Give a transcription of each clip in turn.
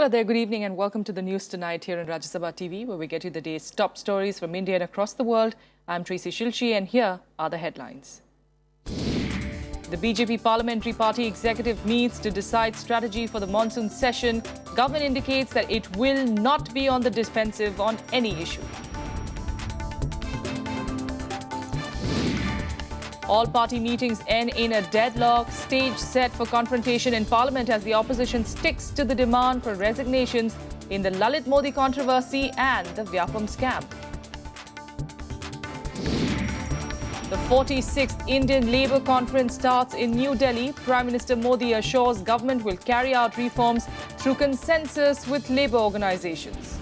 Hello there, good evening and welcome to the news tonight here on Rajya Sabha TV, where we get you the day's top stories from India and across the world. I'm Tracy Shilchi and here are the headlines. The BJP Parliamentary Party Executive meets to decide strategy for the monsoon session. Government indicates that it will not be on the defensive on any issue. All party meetings end in a deadlock, stage set for confrontation in Parliament as the opposition sticks to the demand for resignations in the Lalit Modi controversy and the Vyapam scam. The 46th Indian Labour Conference starts in New Delhi. Prime Minister Modi assures government will carry out reforms through consensus with labour organisations.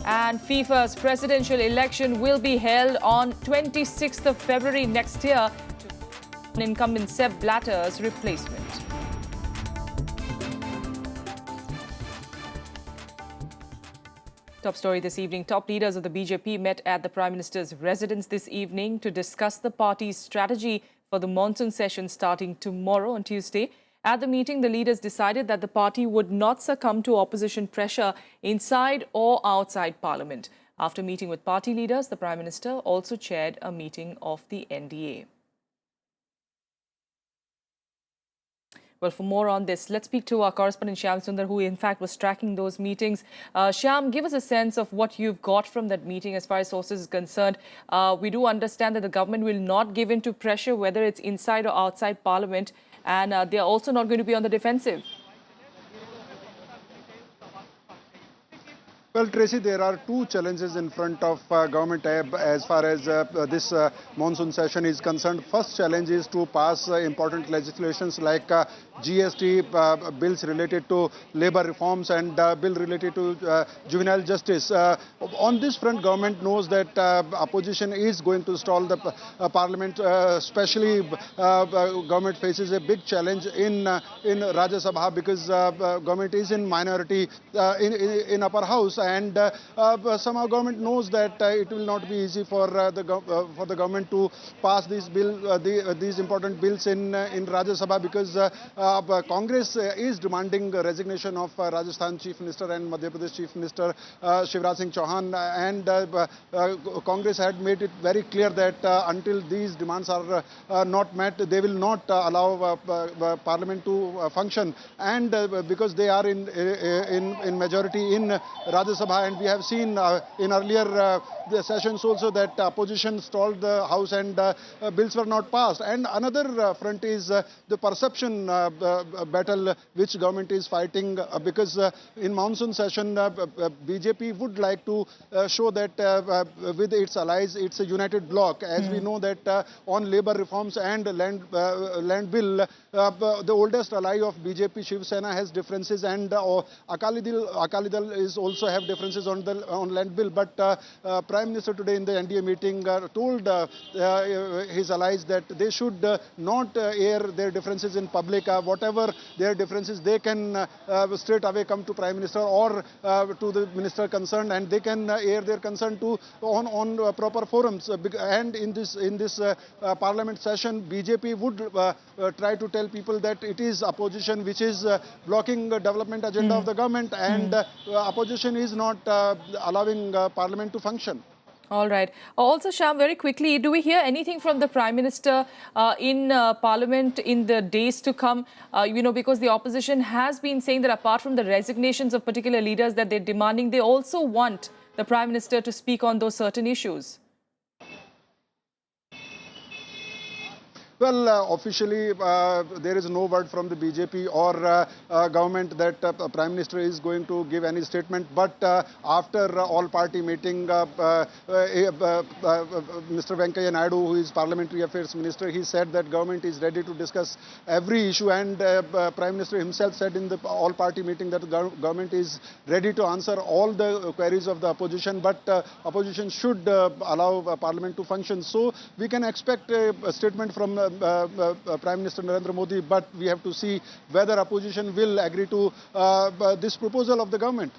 And FIFA's presidential election will be held on 26th of February next year to incumbent Sepp Blatter's replacement. Top story this evening. Top leaders of the BJP met at the Prime Minister's residence this evening to discuss the party's strategy for the monsoon session starting tomorrow on Tuesday. At the meeting, the leaders decided that the party would not succumb to opposition pressure inside or outside Parliament. After meeting with party leaders, the Prime Minister also chaired a meeting of the NDA. Well, for more on this, let's speak to our correspondent Shyam Sundar, who in fact was tracking those meetings. Shyam, give us a sense of what you've got from that meeting as far as sources is concerned. We do understand that the government will not give in to pressure, whether it's inside or outside Parliament, and they are also not going to be on the defensive. Well, Tracy, there are two challenges in front of government as far as this monsoon session is concerned. First challenge is to pass important legislations like GST, bills related to labour reforms and bill related to juvenile justice. On this front, government knows that opposition is going to stall the parliament, especially government faces a big challenge in Rajya Sabha because government is in minority in upper house. And somehow government knows that it will not be easy for the government to pass these these important bills in Rajya Sabha because Congress is demanding resignation of Rajasthan Chief Minister and Madhya Pradesh Chief Minister Shivraj Singh Chauhan, and Congress had made it very clear that until these demands are not met, they will not allow Parliament to function, and because they are in majority in Rajya Sabha, and we have seen in earlier sessions also that opposition stalled the House and bills were not passed. And another front is the perception battle which government is fighting because in monsoon session BJP would like to show that with its allies it's a united bloc. As we know that on labour reforms and land bill, the oldest ally of BJP, Shiv Sena, has differences, and Akali Dal is also have differences on land bill. But Prime Minister today in the NDA meeting told his allies that they should not air their differences in public. Whatever their differences, they can straight away come to Prime Minister or to the minister concerned, and they can air their concern to on proper forums. And in this Parliament session, BJP would try to tell people that it is opposition which is blocking the development agenda of the government, and opposition is not allowing Parliament to function. All right. Also, Shyam, very quickly, do we hear anything from the Prime Minister in Parliament in the days to come? Because the opposition has been saying that apart from the resignations of particular leaders that they're demanding, they also want the Prime Minister to speak on those certain issues. Well, officially, there is no word from the BJP or government that Prime Minister is going to give any statement. But after all-party meeting, Mr. Venkaiah Naidu, who is Parliamentary Affairs Minister, he said that government is ready to discuss every issue. And Prime Minister himself said in the all-party meeting that the government is ready to answer all the queries of the opposition. But opposition should allow Parliament to function. So we can expect a statement from Prime Minister Narendra Modi, but we have to see whether opposition will agree to this proposal of the government.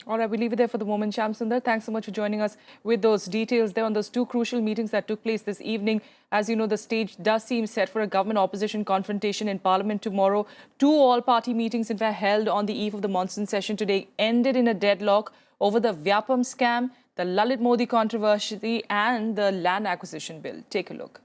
All right, we'll leave it there for the moment. Shyam Sundar, thanks so much for joining us with those details there on those two crucial meetings that took place this evening. As you know, the stage does seem set for a government-opposition confrontation in Parliament tomorrow. Two all-party meetings, in fact, held on the eve of the monsoon session today, ended in a deadlock over the Vyapam scam, the Lalit Modi controversy and the land acquisition bill. Take a look.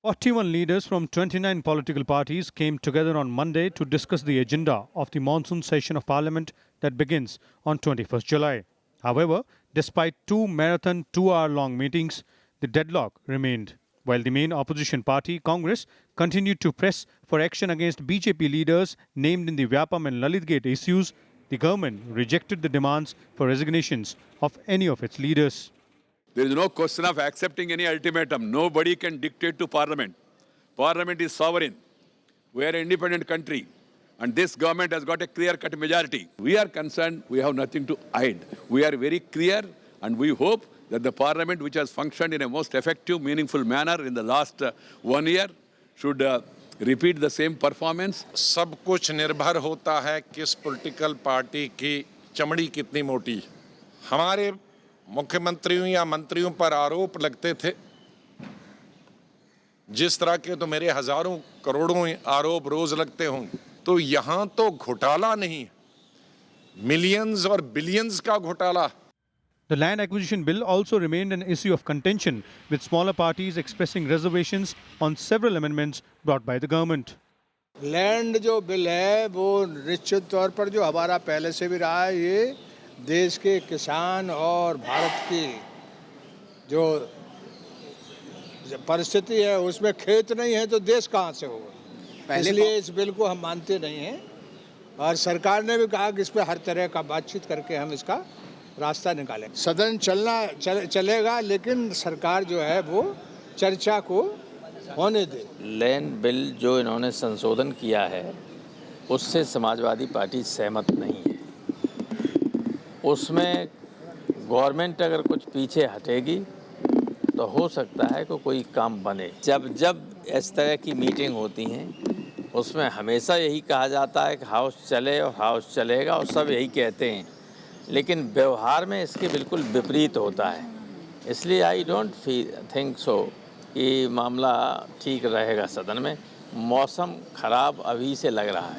41 leaders from 29 political parties came together on Monday to discuss the agenda of the monsoon session of Parliament that begins on 21st July. However, despite two marathon 2-hour-long meetings, the deadlock remained. While the main opposition party, Congress, continued to press for action against BJP leaders named in the Vyapam and Lalitgate issues, the government rejected the demands for resignations of any of its leaders. There is no question of accepting any ultimatum. Nobody can dictate to Parliament. Parliament is sovereign. We are an independent country. And this government has got a clear-cut majority. We are concerned, we have nothing to hide. We are very clear, and we hope that the Parliament, which has functioned in a most effective, meaningful manner in the last 1 year, should repeat the same performance. सब कुछ निर्भर होता है किस political party की चमड़ी कितनी मोटी। हमारे मुख्यमंत्रियों या मंत्रियों पर आरोप लगते थे, जिस तरह के तो मेरे हजारों करोड़ों आरोप रोज लगते होंगे, तो यहाँ तो घोटाला नहीं, मिलियंस और बिलियंस का घोटाला। The land acquisition bill also remained an issue of contention, with smaller parties expressing reservations on several amendments brought by the government. Land जो बिल है वो निश्चित तौर पर जो हमारा पहले से भी रहा है, ये देश के किसान और भारत की जो परिस्थिति है उसमें खेत नहीं है तो देश कहाँ से होगा। इसलिए इस बिल को हम मानते नहीं हैं और सरकार ने भी कहा कि इस पर हर तरह का बातचीत करके हम इसका रास्ता निकालें। सदन चलेगा, लेकिन सरकार जो है वो चर्चा को होने दे। लैंड बिल जो इन्होंने संशोधन किया है उससे समाजवादी पार्टी सहमत नहीं है। उसमें गवर्नमेंट अगर कुछ पीछे हटेगी तो हो सकता है कि कोई काम बने। जब इस तरह की मीटिंग होती हैं उसमें हमेशा यही कहा जाता है कि हाउस चले और हाउस चलेगा, और सब यही कहते हैं, लेकिन व्यवहार में इसके बिल्कुल विपरीत होता है। इसलिए आई डोंट थिंक सो कि मामला ठीक रहेगा सदन में। मौसम खराब अभी से लग रहा है।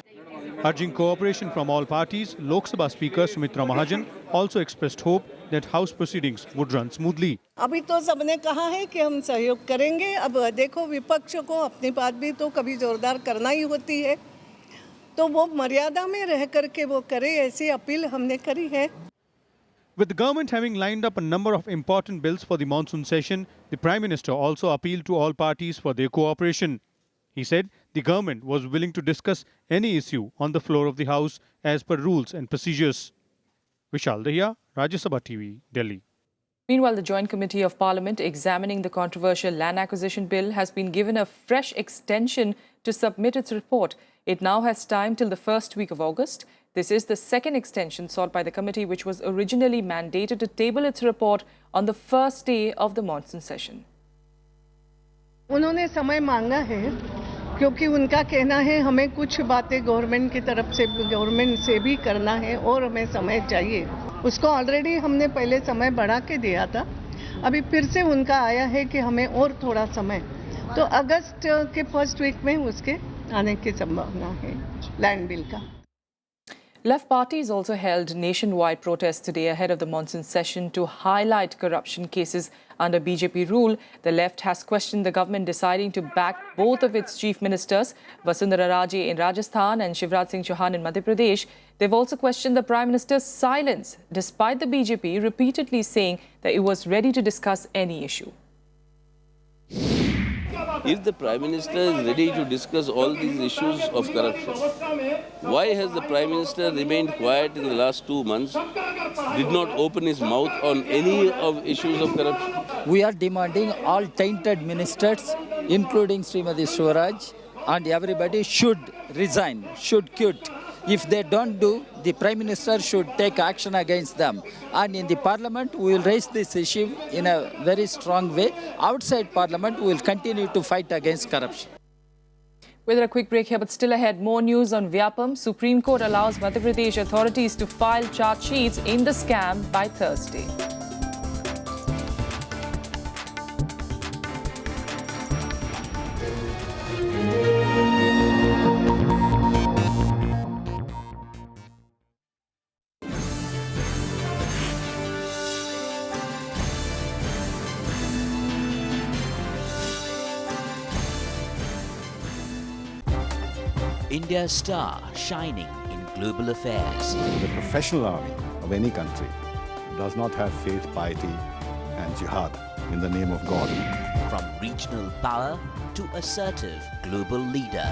Urging cooperation from all parties, Lok Sabha Speaker Sumitra Mahajan also expressed hope that House proceedings would run smoothly. अभी तो सबने कहा है कि हम सहयोग करेंगे। अब देखो, विपक्ष को अपनी बात भी तो कभी जोरदार करना ही होती है, तो वो मर्यादा में रह करके वो करे, ऐसी अपील हमने करी है। With the government having lined up a number of important bills for the monsoon session, the Prime Minister also appealed to all parties for their cooperation. He said the government was willing to discuss any issue on the floor of the House as per rules and procedures. Vishal Dahiya, Rajya Sabha TV, Delhi. Meanwhile, the Joint Committee of Parliament examining the controversial land acquisition bill has been given a fresh extension to submit its report. It now has time till the first week of August. This is the second extension sought by the committee, which was originally mandated to table its report on the first day of the monsoon session. उन्होंने समय मांगा है क्योंकि उनका कहना है हमें कुछ बातें गवर्नमेंट से भी करना है और हमें समय चाहिए। उसको ऑलरेडी हमने पहले समय बढ़ा के दिया था, अभी फिर से उनका आया है कि हमें और थोड़ा समय, तो अगस्त के फर्स्ट वीक में उसके आने की संभावना है लैंड बिल का। Left parties also held nationwide protests today ahead of the monsoon session to highlight corruption cases under BJP rule. The left has questioned the government deciding to back both of its chief ministers, Vasundhara Raje in Rajasthan and Shivraj Singh Chauhan in Madhya Pradesh. They've also questioned the Prime Minister's silence, despite the BJP repeatedly saying that it was ready to discuss any issue. If the Prime Minister is ready to discuss all these issues of corruption, why has the Prime Minister remained quiet in the last 2 months, did not open his mouth on any of issues of corruption? We are demanding all tainted ministers, including Srimati Swaraj, and everybody should resign, should quit. If they don't do, the Prime Minister should take action against them. And in the Parliament, we will raise this issue in a very strong way. Outside Parliament, we will continue to fight against corruption. We're a quick break here, but still ahead, more news on Vyapam. Supreme Court allows Madhya Pradesh authorities to file charge sheets in the scam by Thursday. India's star shining in global affairs. The professional army of any country does not have faith, piety and jihad in the name of God. From regional power to assertive global leader.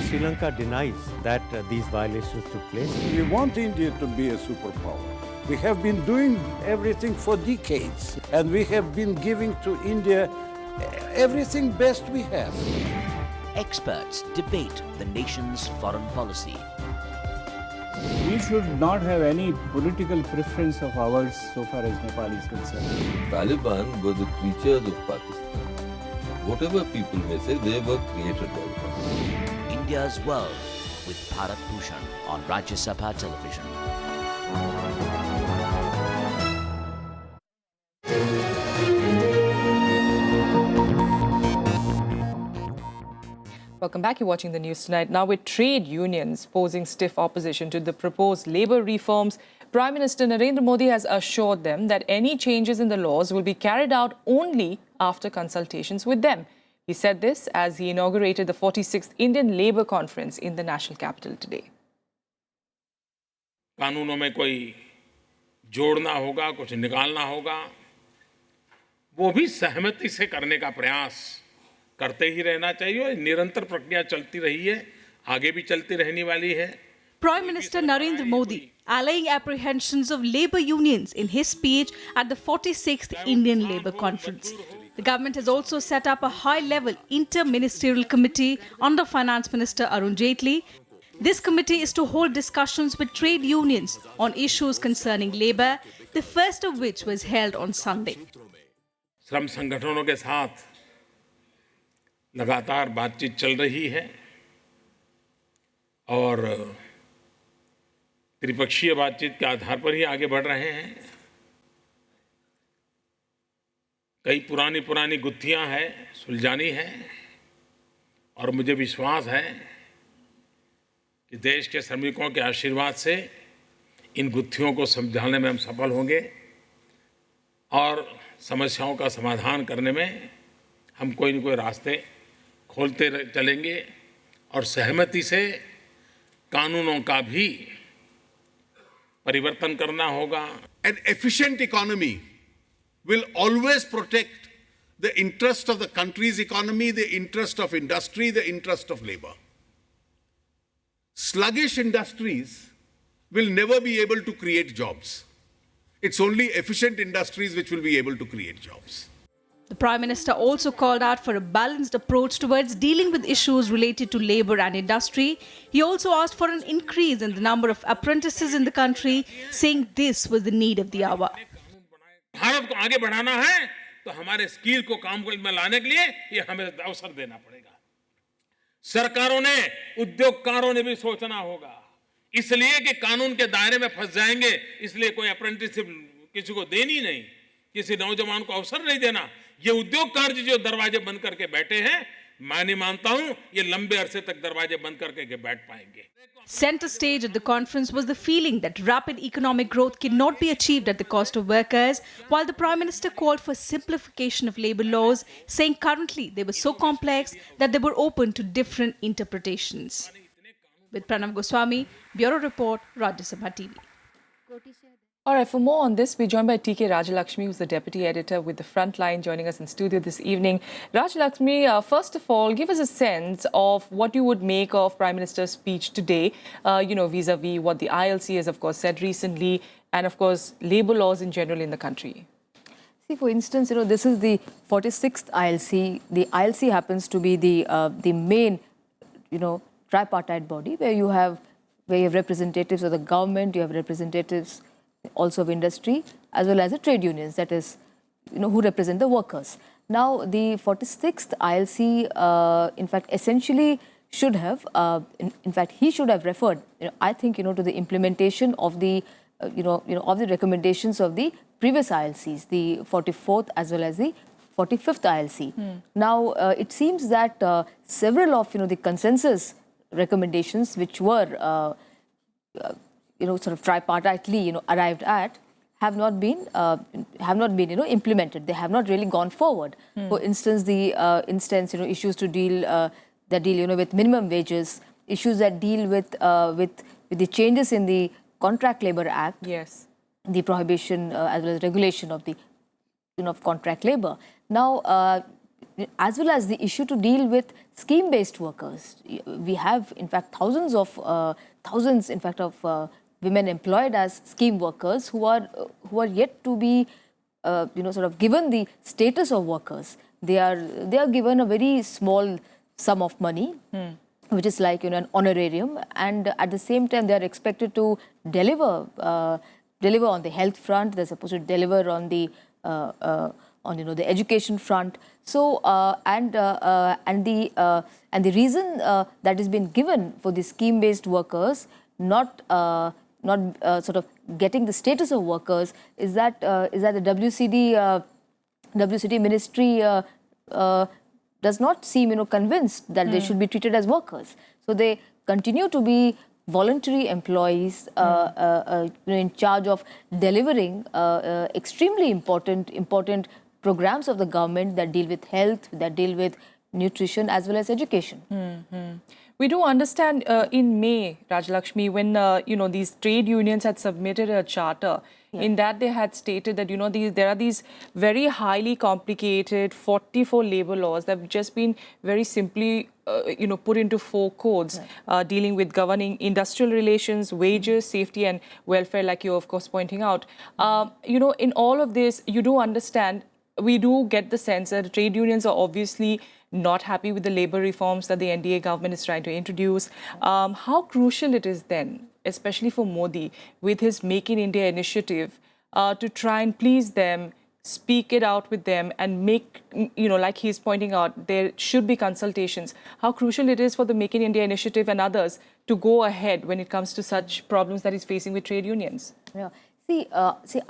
Sri Lanka denies that these violations took place. We want India to be a superpower. We have been doing everything for decades, and we have been giving to India everything best we have. Experts debate the nation's foreign policy. We should not have any political preference of ours so far as Nepal is concerned. Taliban were the creatures of Pakistan. Whatever people may say, they were created by Pakistan. India's World with Bharat Bhushan on Rajya Sabha television. Welcome back. You're watching the news tonight. Now, with trade unions posing stiff opposition to the proposed labour reforms, Prime Minister Narendra Modi has assured them that any changes in the laws will be carried out only after consultations with them. He said this as he inaugurated the 46th Indian Labour Conference in the national capital today. कानूनों में कोई जोड़ना होगा, कुछ निकालना होगा, वो भी सहमति से करने का प्रयास करते ही रहना चाहिए और निरंतर प्रक्रिया चलती रही है, आगे भी चलती रहने वाली है. Prime Minister Narendra Modi allaying apprehensions of labour unions in his speech at the 46th Indian Labour Conference. The government has also set up a high-level inter-ministerial committee under Finance Minister Arun Jaitley. This committee is to hold discussions with trade unions on issues concerning labour, the first of which was held on Sunday. श्रम संगठनों के साथ लगातार बातचीत चल रही है और त्रिपक्षीय बातचीत के आधार पर ही आगे बढ़ रहे हैं. कई पुरानी गुत्थियां हैं, सुलझानी है और मुझे विश्वास है कि देश के श्रमिकों के आशीर्वाद से इन गुत्थियों को समझाने में हम सफल होंगे और समस्याओं का समाधान करने में हम कोई न कोई रास्ते खोलते चलेंगे और सहमति से कानूनों का भी परिवर्तन करना होगा. An efficient economy will always protect the interest of the country's economy, the interest of industry, the interest of labor. Sluggish industries will never be able to create jobs. It's only efficient industries which will be able to create jobs. The Prime Minister also called out for a balanced approach towards dealing with issues related to labour and industry. He also asked for an increase in the number of apprentices in the country, saying this was the need of the hour. Bharat को आगे बढ़ाना है तो हमारे skill को काम में लाने के लिए ये हमें अवसर देना पड़ेगा. सरकारों ने, उद्योगकारों ने भी सोचना होगा. इसलिए कि कानून के दायरे में फंस जाएंगे, इसलिए कोई अप्रेंटिसशिप किसी को देनी नहीं, किसी नौजवान को अवसर नहीं देना. ये उद्योगकार जो दरवाजे बंद करके बैठे हैं, मैं नहीं मानता हूं ये लंबे अरसे तक दरवाजे बंद करके बैठ पाएंगे. Centre stage at the conference was the feeling that rapid economic growth cannot be achieved at the cost of workers, while the Prime Minister called for simplification of labour laws, saying currently they were so complex that they were open to different interpretations. With Pranav Goswami, Bureau Report, Rajya Sabha TV. All right, for more on this, we're joined by TK Rajalakshmi, who's the Deputy Editor with The Frontline, joining us in studio this evening. Rajalakshmi, first of all, give us a sense of what you would make of Prime Minister's speech today, vis-a-vis what the ILC has, of course, said recently, and, of course, labour laws in general in the country. See, for instance, this is the 46th ILC. The ILC happens to be the main, tripartite body where you have where you have representatives of the government, you have representatives also of industry, as well as the trade unions, that is, who represent the workers. Now, the 46th ILC, in fact, essentially should have, in fact, he should have referred, I think, to the implementation of the, of the recommendations of the previous ILCs, the 44th as well as the 45th ILC. Now, it seems that several of, the consensus recommendations which were, sort of tripartitely, arrived at, have not been, implemented. They have not really gone forward. For instance, issues to deal that deal, with minimum wages, issues that deal with the changes in the Contract Labour Act, yes, the prohibition as well as regulation of the of contract labour. Now, as well as the issue to deal with scheme-based workers, we have in fact thousands, in fact, of women employed as scheme workers who are yet to be, sort of given the status of workers. They are given a very small sum of money, which is like an honorarium, and at the same time they are expected to deliver on the health front. They're supposed to deliver on the the education front. So and the reason that has been given for the scheme-based workers not sort of getting the status of workers is that the WCD ministry does not seem convinced that they should be treated as workers. So they continue to be voluntary employees in charge of delivering extremely important programs of the government that deal with health, that deal with nutrition as well as education. We do understand in May, Rajalakshmi, when these trade unions had submitted a charter, in that they had stated that there are these very highly complicated 44 labour laws that have just been very simply put into 4 codes dealing with governing industrial relations, wages, safety and welfare, like you're of course pointing out. In all of this, you do understand, we do get the sense that trade unions are obviously not happy with the labour reforms that the NDA government is trying to introduce. How crucial it is then, especially for Modi, with his Make in India initiative, to try and please them, speak it out with them and make, like he's pointing out, there should be consultations. How crucial it is for the Make in India initiative and others to go ahead when it comes to such problems that he's facing with trade unions. Yeah. See,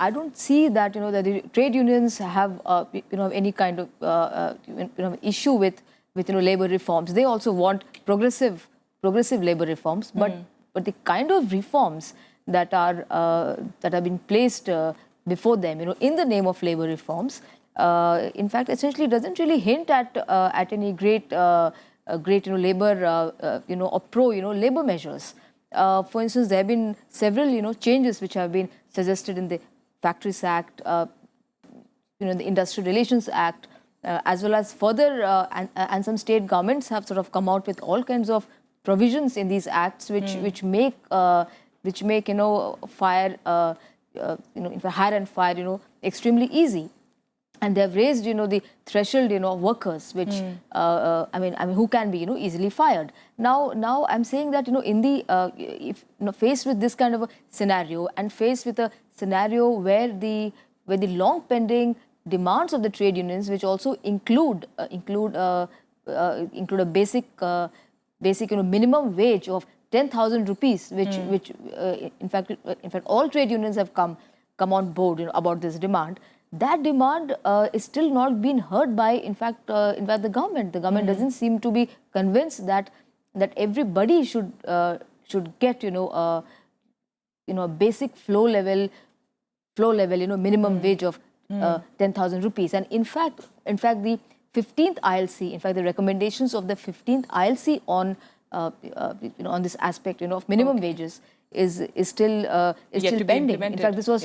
I don't see that that the trade unions have any kind of issue with labour reforms. They also want progressive labour reforms, but the kind of reforms that have been placed before them, in the name of labour reforms, in fact, essentially doesn't really hint at any great labour or pro labour measures. For instance, there have been several changes which have been suggested in the Factories Act, the Industrial Relations Act, as well as further, and some state governments have sort of come out with all kinds of provisions in these acts which make hire and fire extremely easy. And they have raised the threshold of workers, which who can be long fired. Now I'm saying that in the if faced with this kind of a scenario and faced with a scenario where the long pending demands of the trade unions, which also include a basic minimum wage of 10,000 rupees, which in fact all trade unions have come on board about this demand. That demand is still not being heard by, in fact, the government. The government doesn't seem to be convinced that everybody should get a basic floor level minimum wage of 10,000 rupees. And in fact the 15th ILC, in fact the recommendations of the 15th ILC on this aspect of minimum wages is still pending. In fact, this was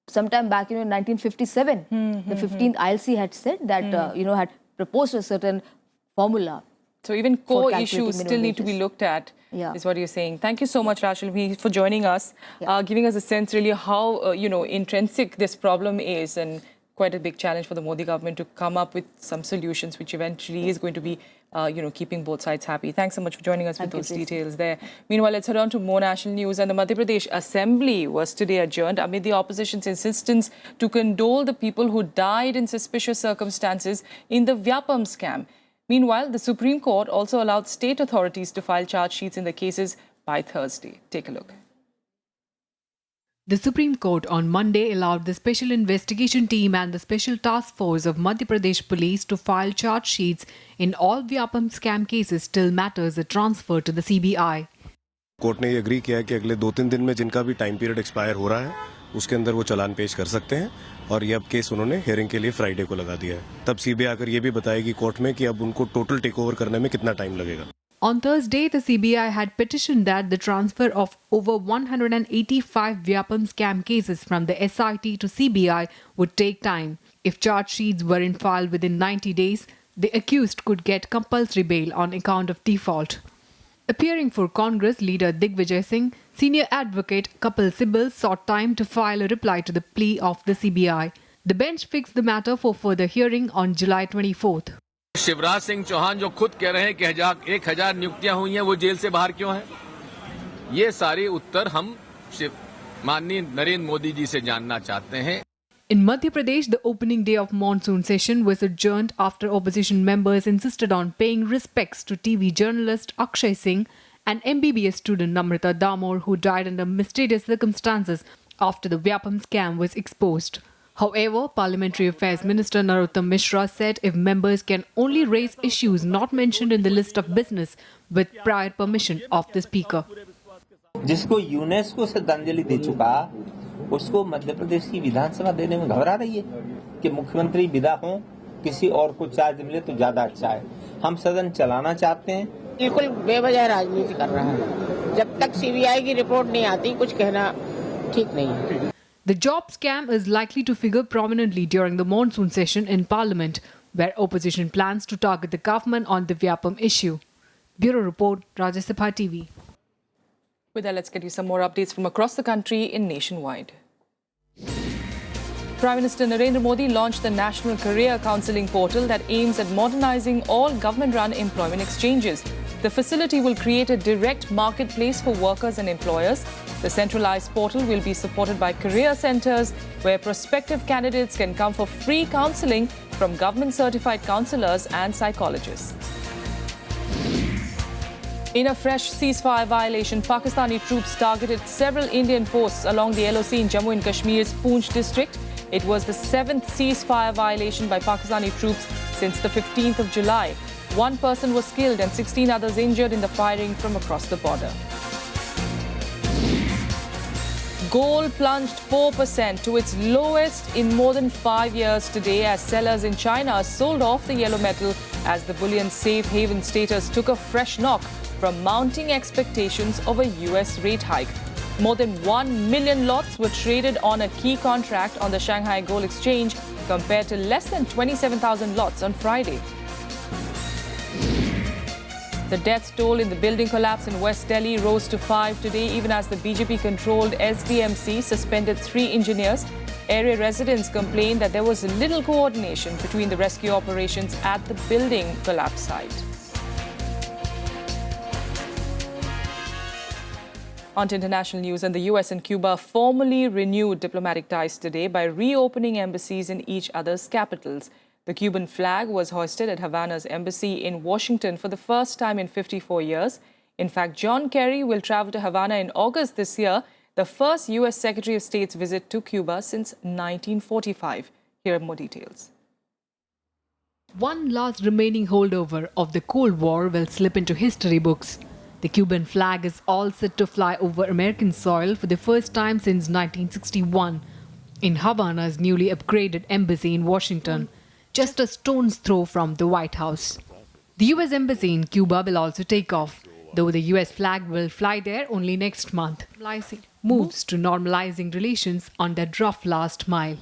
sometime back in 1957. The 15th ILC had said that had proposed a certain formula. So even core issues still need to be looked at, is what you're saying. Thank you so much, Rajal, for joining us, giving us a sense really how intrinsic this problem is, and quite a big challenge for the Modi government to come up with some solutions which eventually is going to be keeping both sides happy. Thanks so much for joining us with those details there. Meanwhile, let's head on to more national news. And the Madhya Pradesh Assembly was today adjourned amid the opposition's insistence to condole the people who died in suspicious circumstances in the Vyapam scam. Meanwhile, the Supreme Court also allowed state authorities to file charge sheets in the cases by Thursday. Take a look. The Supreme Court on Monday allowed the Special Investigation Team and the Special Task Force of Madhya Pradesh Police to file charge sheets in all Vyapam scam cases till matters are transferred to the CBI. Court ने ये agree किया है कि अगले 2-3 दिन में जिनका भी टाइम पीरियड एक्सपायर हो रहा है उसके अंदर वो चालान पेश कर सकते हैं और ये अब केस उन्होंने हियरिंग के लिए फ्राइडे को लगा दिया है। तब सीबीआई आकर ये भी बताएगी कोर्ट में कि अब उनको टोटल टेक ओवर करने में कितना टाइम लगेगा। On Thursday, the CBI had petitioned that the transfer of over 185 Vyapam scam cases from the SIT to CBI would take time. If charge sheets weren't filed within 90 days, the accused could get compulsory bail on account of default. Appearing for Congress leader Digvijay Singh, senior advocate Kapil Sibal sought time to file a reply to the plea of the CBI. The bench fixed the matter for further hearing on July 24th. Shivraj Singh Chauhan जो खुद कह रहे हैं कि 1000 नियुक्तियां हुई हैं, वो जेल से बाहर क्यों हैं? ये सारे उत्तर हम माननीय नरेंद्र मोदी जी से जानना चाहते हैं. In Madhya Pradesh, the opening day of monsoon session was adjourned after opposition members insisted on paying respects to TV journalist Akshay Singh and MBBS student Namrata Damor, who died under mysterious circumstances after the Vyapam scam was exposed. However, Parliamentary Affairs Minister Narottam Mishra said if members can only raise issues not mentioned in the list of business with prior permission of the Speaker. जिसको UNESCO श्रद्धांजलि दे चुका, उसको मध्य प्रदेश की विधानसभा देने में घबरा रही है कि मुख्यमंत्री विदा हों, किसी और को चार्ज मिले तो ज्यादा अच्छा है. हम सदन चलाना चाहते हैं. बिल्कुल बेवजह राजनीति कर रहा है. जब तक सीबीआई की रिपोर्ट नहीं आती, कुछ कहना ठीक नहीं है. The job scam is likely to figure prominently during the monsoon session in Parliament, where opposition plans to target the government on the Vyapam issue. Bureau Report, Rajya Sabha TV. With that, let's get you some more updates from across the country in Nationwide. Prime Minister Narendra Modi launched the National Career Counselling Portal that aims at modernizing all government-run employment exchanges. The facility will create a direct marketplace for workers and employers. The centralized portal will be supported by career centers, where prospective candidates can come for free counselling from government-certified counsellors and psychologists. In a fresh ceasefire violation, Pakistani troops targeted several Indian posts along the LOC in Jammu and Kashmir's Poonch district. It was the 7th ceasefire violation by Pakistani troops since the 15th of July. 1 person was killed and 16 others injured in the firing from across the border. Gold plunged 4% to its lowest in more than 5 years today as sellers in China sold off the yellow metal as the bullion's safe haven status took a fresh knock from mounting expectations of a US rate hike. More than 1 million lots were traded on a key contract on the Shanghai Gold Exchange compared to less than 27,000 lots on Friday. The death toll in the building collapse in West Delhi rose to 5 today, even as the BJP-controlled SDMC suspended 3 engineers. Area residents complained that there was little coordination between the rescue operations at the building collapse site. On to international news, and the US and Cuba formally renewed diplomatic ties today by reopening embassies in each other's capitals. The Cuban flag was hoisted at Havana's embassy in Washington for the first time in 54 years. In fact, John Kerry will travel to Havana in August this year, the first US Secretary of State's visit to Cuba since 1945. Here are more details. One last remaining holdover of the Cold War will slip into history books. The Cuban flag is all set to fly over American soil for the first time since 1961 in Havana's newly upgraded embassy in Washington, just a stone's throw from the White House. The US Embassy in Cuba will also take off, though the US flag will fly there only next month. Moves to normalizing relations on that rough last mile.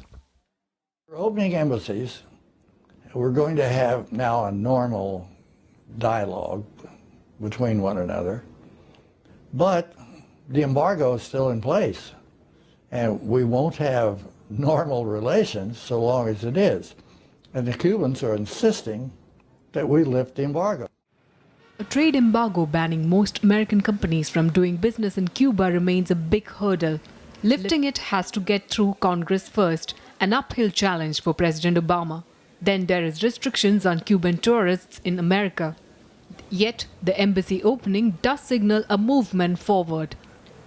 We're opening embassies. We're going to have now a normal dialogue between one another, but the embargo is still in place, and we won't have normal relations so long as it is. And the Cubans are insisting that we lift the embargo. A trade embargo banning most American companies from doing business in Cuba remains a big hurdle. Lifting it has to get through Congress first, an uphill challenge for President Obama. Then there is restrictions on Cuban tourists in America. Yet, the embassy opening does signal a movement forward.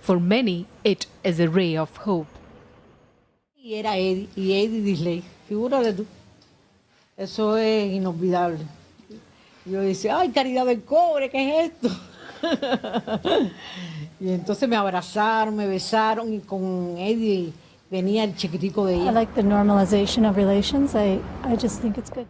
For many, it is a ray of hope. Y era Eddie, y Eddie Disley, figúrate tú. Eso es inolvidable. Yo decía, ay, caridad del cobre, ¿qué es esto? Y entonces me abrazaron, me besaron y con Eddie venía el chiquitico de ella. I like the normalization of relations. I just think it's good.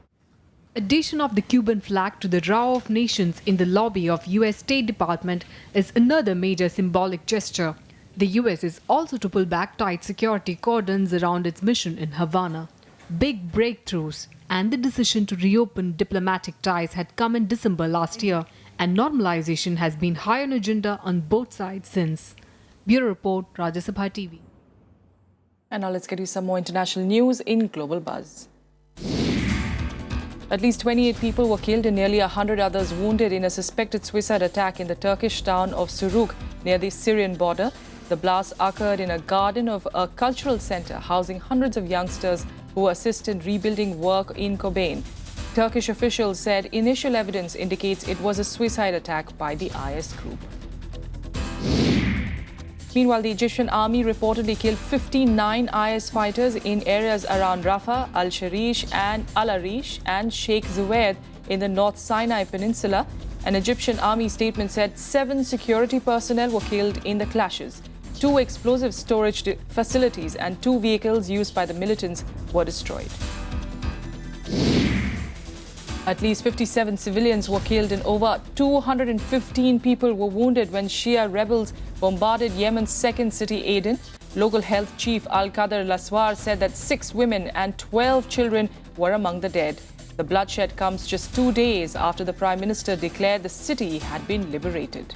Addition of the Cuban flag to the row of nations in the lobby of US State Department is another major symbolic gesture. The US is also to pull back tight security cordons around its mission in Havana. Big breakthroughs and the decision to reopen diplomatic ties had come in December last year, and normalization has been high on agenda on both sides since. Bureau Report, Rajya Sabha TV. And now let's get you some more international news in Global Buzz. At least 28 people were killed and nearly 100 others wounded in a suspected suicide attack in the Turkish town of Suruk near the Syrian border. The blast occurred in a garden of a cultural center housing hundreds of youngsters who assist in rebuilding work in Kobane. Turkish officials said initial evidence indicates it was a suicide attack by the IS group. Meanwhile, the Egyptian army reportedly killed 59 IS fighters in areas around Rafah, Al-Sharish and Al-Arish and Sheikh Zayed in the North Sinai Peninsula. An Egyptian army statement said 7 security personnel were killed in the clashes. 2 explosive storage facilities and 2 vehicles used by the militants were destroyed. At least 57 civilians were killed and over 215 people were wounded when Shia rebels bombarded Yemen's second city, Aden. Local health chief Al-Qadr Laswar said that 6 women and 12 children were among the dead. The bloodshed comes just 2 days after the Prime Minister declared the city had been liberated.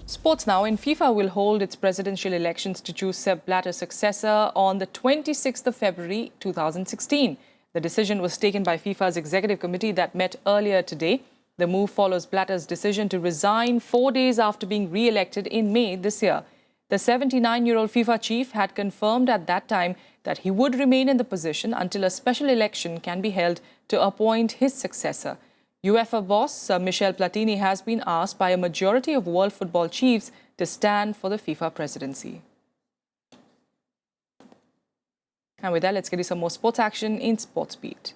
Sports now. In FIFA will hold its presidential elections to choose Sepp Blatter's successor on the 26th of February 2016. The decision was taken by FIFA's executive committee that met earlier today. The move follows Blatter's decision to resign 4 days after being re-elected in May this year. The 79-year-old FIFA chief had confirmed at that time that he would remain in the position until a special election can be held to appoint his successor. UEFA boss Sir Michel Platini has been asked by a majority of world football chiefs to stand for the FIFA presidency. And with that, let's get you some more sports action in Sports Beat.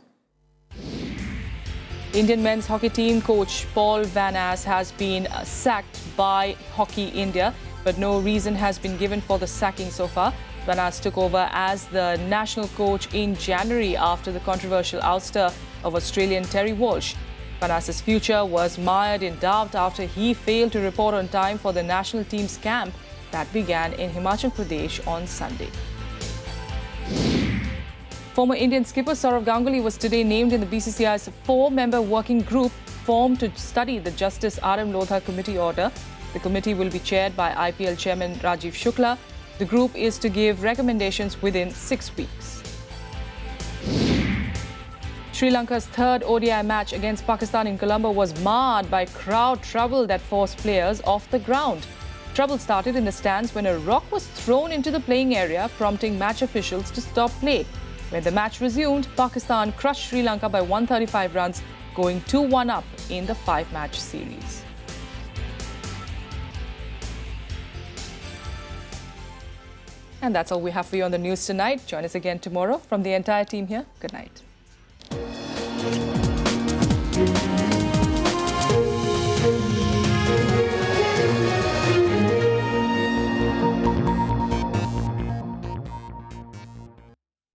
Indian men's hockey team coach Paul Van As has been sacked by Hockey India, but no reason has been given for the sacking so far. Van As took over as the national coach in January after the controversial ouster of Australian Terry Walsh. Van As's future was mired in doubt after he failed to report on time for the national team's camp that began in Himachal Pradesh on Sunday. Former Indian skipper Sourav Ganguly was today named in the BCCI's 4-member working group formed to study the Justice R.M. Lodha committee order. The committee will be chaired by IPL chairman Rajiv Shukla. The group is to give recommendations within 6 weeks. Sri Lanka's third ODI match against Pakistan in Colombo was marred by crowd trouble that forced players off the ground. Trouble started in the stands when a rock was thrown into the playing area, prompting match officials to stop play. When the match resumed, Pakistan crushed Sri Lanka by 135 runs, going 2-1 up in the 5-match series. And that's all we have for you on the news tonight. Join us again tomorrow. From the entire team here, good night.